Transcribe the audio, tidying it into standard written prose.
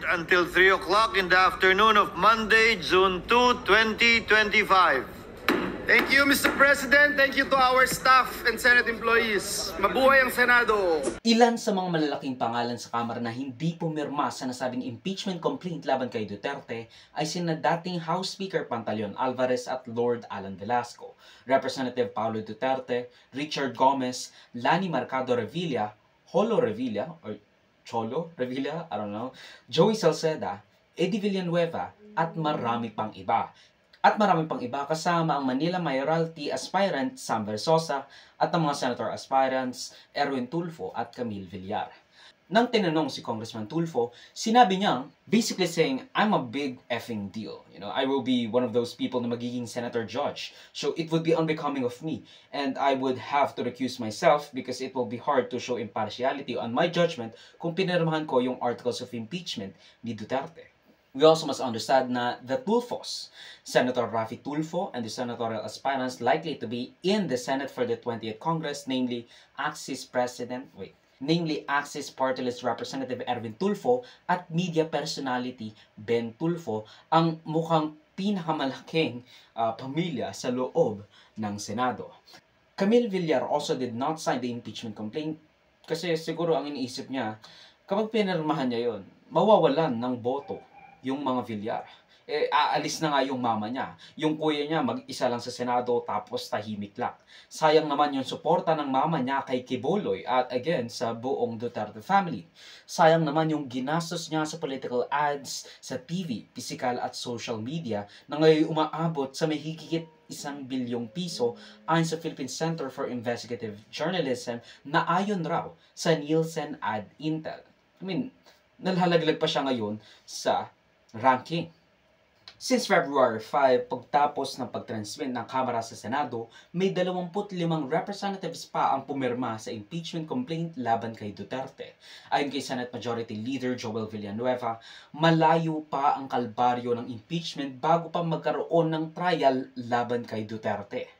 adjourned until 3 o'clock in the afternoon of Monday, June 2, 2025. Thank you, Mr. President. Thank you to our staff and Senate employees. Mabuhay ang Senado! Ilan sa mga malalaking pangalan sa Kamara na hindi pumirma sa nasabing impeachment complaint laban kay Duterte ay sina dating House Speaker Pantaleon Alvarez at Lord Alan Velasco, Representative Paulo Duterte, Richard Gomez, Lani Mercado Revilla, Holo Revilla, or Cholo Revilla, I don't know, Joey Salceda, Eddie Villanueva, at marami pang iba. Kasama ang Manila Mayoralty aspirant Sam Versosa at ang mga senator aspirants Erwin Tulfo at Camille Villar. Nang tinanong si Congressman Tulfo, sinabi niya, basically saying, I'm a big effing deal. You know, I will be one of those people na magiging senator judge. So it would be unbecoming of me. And I would have to recuse myself because it will be hard to show impartiality on my judgment kung pinirmahan ko yung articles of impeachment ni Duterte. We also must understand na the Tulfos, Senator Raffy Tulfo and the senatorial aspirants likely to be in the Senate for the 20th Congress, namely Axis Party List Representative Erwin Tulfo at media personality Ben Tulfo, ang mukhang pinakamalaking pamilya sa loob ng Senado. Camille Villar also did not sign the impeachment complaint kasi siguro ang iniisip niya, kapag pinirmahan niya yon, mawawalan ng boto yung mga Villar. Aalis na nga yung mama niya. Yung kuya niya mag-isa lang sa Senado tapos tahimik lang. Sayang naman yung suporta ng mama niya kay Quiboloy at again sa buong Duterte family. Sayang naman yung ginastos niya sa political ads, sa TV, physical at social media na ngayon umaabot sa may higit 1 bilyong piso ayon sa Philippine Center for Investigative Journalism na ayon raw sa Nielsen Ad Intel. Nalhalaglag pa siya ngayon sa ranking. Since February 5, pagtapos ng pagtransmit ng Kamara sa Senado, may 25 representatives pa ang pumirma sa impeachment complaint laban kay Duterte. Ayon kay Senate Majority Leader Joel Villanueva, malayo pa ang kalbaryo ng impeachment bago pa magkaroon ng trial laban kay Duterte.